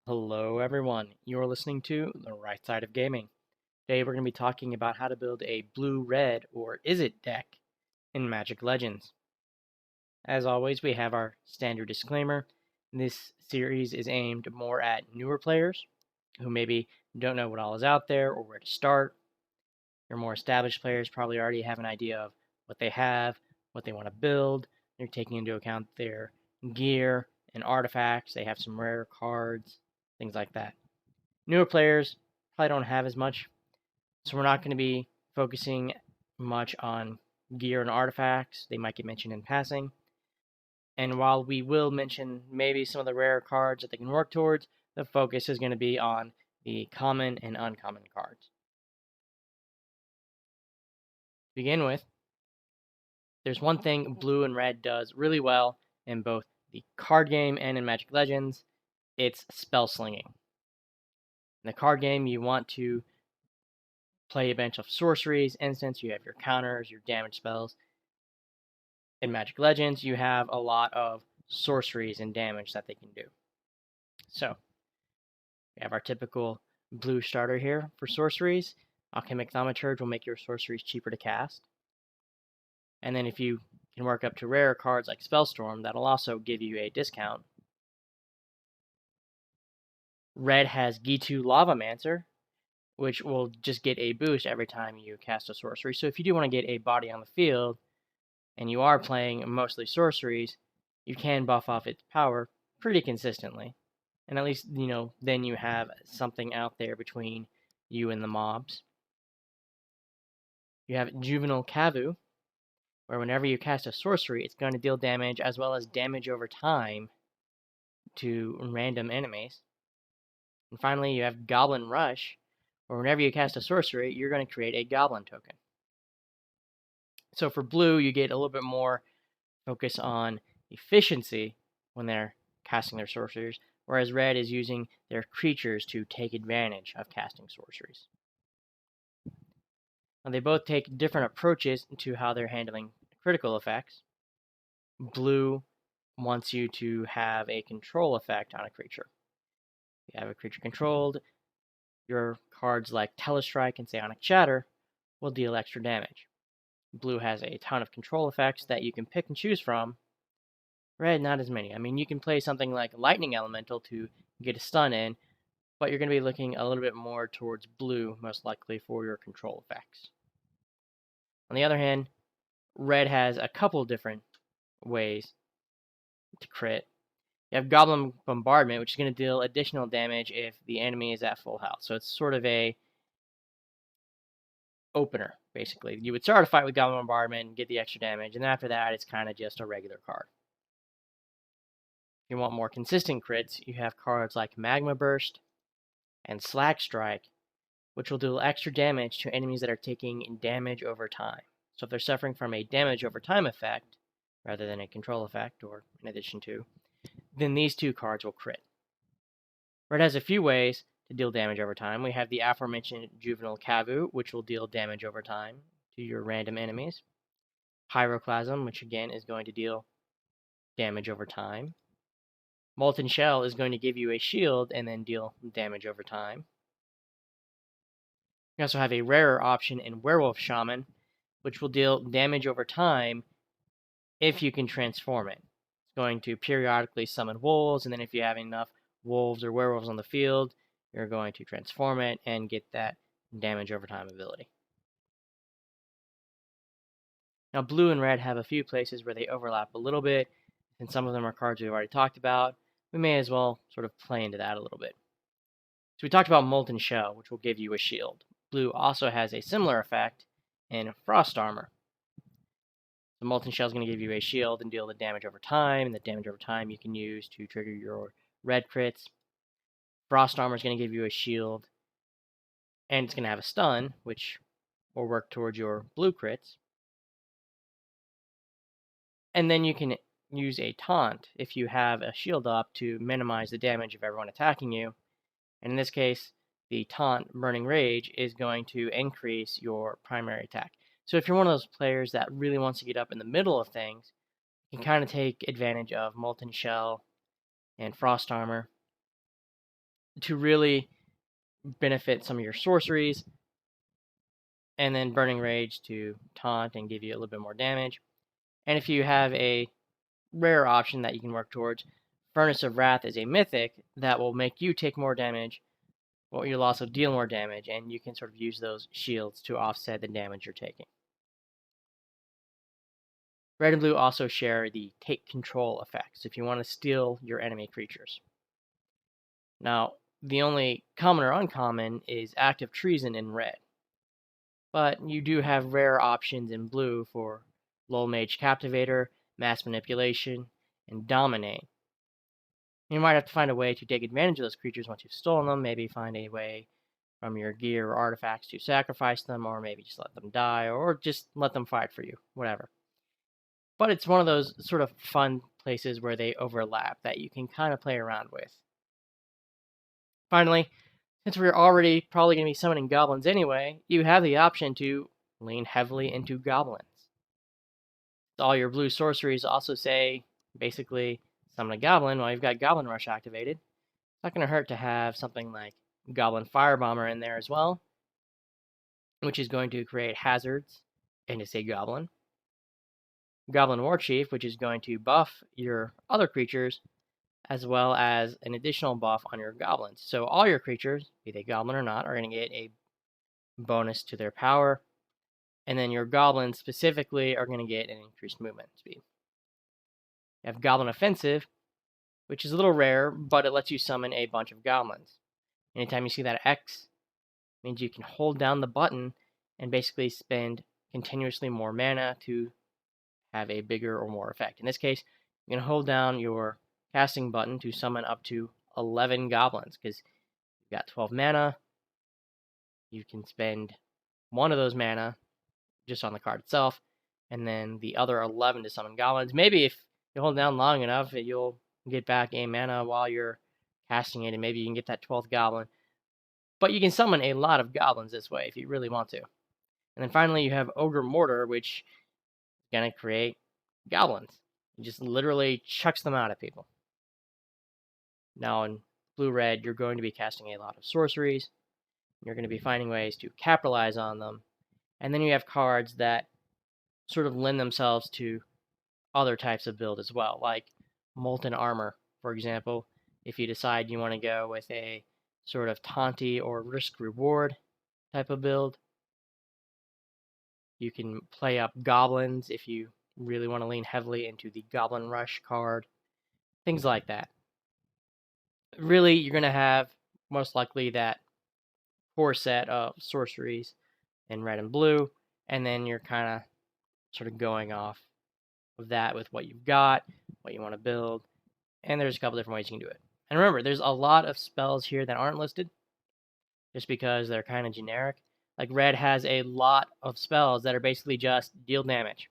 Hello everyone, you're listening to The Right Side of Gaming. Today we're going to be talking about how to build a blue-red or Izzet deck in Magic Legends. As always, we have our standard disclaimer. This series is aimed more at newer players who maybe don't know what all is out there or where to start. Your more established players probably already have an idea of what they have, what they want to build. They're taking into account their gear and artifacts. They have some rare cards, things like that. Newer players probably don't have as much, so we're not going to be focusing much on gear and artifacts. They might get mentioned in passing. And while we will mention maybe some of the rare cards that they can work towards, the focus is going to be on the common and uncommon cards. To begin with, there's one thing blue and red does really well in both the card game and in Magic Legends. It's spell slinging. In the card game, you want to play a bunch of sorceries, instants, you have your counters, your damage spells. In Magic Legends, you have a lot of sorceries and damage that they can do. So, we have our typical blue starter here for sorceries. Alchemie Thaumaturge will make your sorceries cheaper to cast. And then if you can work up to rare cards like Spellstorm, that'll also give you a discount. Red has Gitu Lavamancer, which will just get a boost every time you cast a sorcery. So if you do want to get a body on the field, and you are playing mostly sorceries, you can buff off its power pretty consistently. And at least, then you have something out there between you and the mobs. You have Juvenile Kavu, where whenever you cast a sorcery, it's going to deal damage as well as damage over time to random enemies. And finally, you have Goblin Rush, where whenever you cast a sorcery, you're going to create a Goblin token. So for blue, you get a little bit more focus on efficiency when they're casting their sorceries, whereas red is using their creatures to take advantage of casting sorceries. Now, they both take different approaches to how they're handling critical effects. Blue wants you to have a control effect on a creature. If you have a creature controlled, your cards like Telestrike and Psionic Shatter will deal extra damage. Blue has a ton of control effects that you can pick and choose from. Red, not as many. I mean, you can play something like Lightning Elemental to get a stun in, but you're going to be looking a little bit more towards blue, most likely, for your control effects. On the other hand, red has a couple different ways to crit. You have Goblin Bombardment, which is going to deal additional damage if the enemy is at full health. So it's sort of a opener, basically. You would start a fight with Goblin Bombardment and get the extra damage, and after that, it's kind of just a regular card. If you want more consistent crits, you have cards like Magma Burst and Slack Strike, which will deal extra damage to enemies that are taking damage over time. So if they're suffering from a damage over time effect, rather than a control effect, or in addition to, then these two cards will crit. Red has a few ways to deal damage over time. We have the aforementioned Juvenile Kavu, which will deal damage over time to your random enemies. Pyroclasm, which again is going to deal damage over time. Molten Shell is going to give you a shield and then deal damage over time. You also have a rarer option in Werewolf Shaman, which will deal damage over time if you can transform it. It's going to periodically summon wolves, and then if you have enough wolves or werewolves on the field, you're going to transform it and get that damage over time ability. Now, blue and red have a few places where they overlap a little bit, and some of them are cards we've already talked about. We may as well sort of play into that a little bit. So we talked about Molten Shell, which will give you a shield. Blue also has a similar effect in Frost Armor. The Molten Shell is going to give you a shield and deal the damage over time, and the damage over time you can use to trigger your red crits. Frost Armor is going to give you a shield, and it's going to have a stun, which will work towards your blue crits. And then you can use a taunt if you have a shield up to minimize the damage of everyone attacking you. And in this case, the taunt Burning Rage is going to increase your primary attack. So if you're one of those players that really wants to get up in the middle of things, you can kind of take advantage of Molten Shell and Frost Armor to really benefit some of your sorceries, and then Burning Rage to taunt and give you a little bit more damage. And if you have a rare option that you can work towards, Furnace of Wrath is a mythic that will make you take more damage, but you'll also deal more damage, and you can sort of use those shields to offset the damage you're taking. Red and blue also share the take control effects if you want to steal your enemy creatures. Now, the only common or uncommon is active treason in red, but you do have rare options in blue for Lull Mage Captivator, Mass Manipulation, and Dominate. You might have to find a way to take advantage of those creatures once you've stolen them, maybe find a way from your gear or artifacts to sacrifice them, or maybe just let them die, or just let them fight for you, whatever. But it's one of those sort of fun places where they overlap that you can kind of play around with. Finally, since we're already probably going to be summoning goblins anyway, you have the option to lean heavily into goblins. All your blue sorceries also say, basically, summon a goblin while you've got Goblin Rush activated. It's not going to hurt to have something like Goblin Firebomber in there as well, which is going to create hazards and it's a goblin. Goblin Warchief, which is going to buff your other creatures, as well as an additional buff on your goblins. So all your creatures, be they goblin or not, are going to get a bonus to their power, and then your goblins specifically are going to get an increased movement speed. You have Goblin Offensive, which is a little rare, but it lets you summon a bunch of goblins. Anytime you see that X, it means you can hold down the button and basically spend continuously more mana to have a bigger or more effect. In this case, you can hold down your casting button to summon up to 11 goblins, because you've got 12 mana. You can spend one of those mana just on the card itself, and then the other 11 to summon goblins. Maybe if you hold down long enough, you'll get back a mana while you're casting it, and maybe you can get that 12th goblin. But you can summon a lot of goblins this way if you really want to. And then finally, you have Ogre Mortar, which is going to create goblins. It just literally chucks them out at people. Now in blue-red, you're going to be casting a lot of sorceries. You're going to be finding ways to capitalize on them. And then you have cards that sort of lend themselves to other types of build as well, like Molten Armor, for example. If you decide you want to go with a sort of taunty or risk-reward type of build, you can play up goblins if you really want to lean heavily into the Goblin Rush card, things like that. Really, you're going to have most likely that core set of sorceries in red and blue, and then you're kind of sort of going off of that with what you've got, what you want to build, and there's a couple different ways you can do it. And remember, there's a lot of spells here that aren't listed just because they're kind of generic. Like red has a lot of spells that are basically just deal damage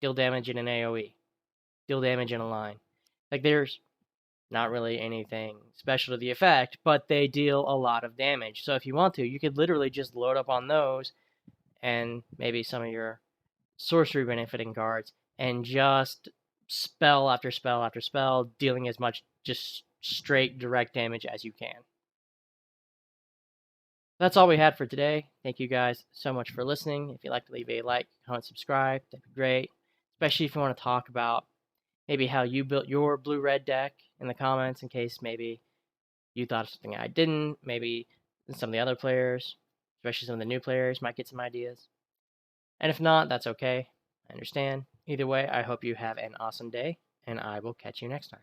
in an AoE, deal damage in a line. Like there's not really anything special to the effect, but they deal a lot of damage. So if you want to, you could literally just load up on those and maybe some of your sorcery benefiting cards and just spell after spell after spell, dealing as much just straight direct damage as you can. That's all we had for today. Thank you guys so much for listening. If you'd like to leave a like, comment, subscribe, that'd be great. Especially if you want to talk about maybe how you built your blue-red deck in the comments, in case maybe you thought of something I didn't. Maybe some of the other players, especially some of the new players, might get some ideas. And if not, that's okay. I understand. Either way, I hope you have an awesome day, and I will catch you next time.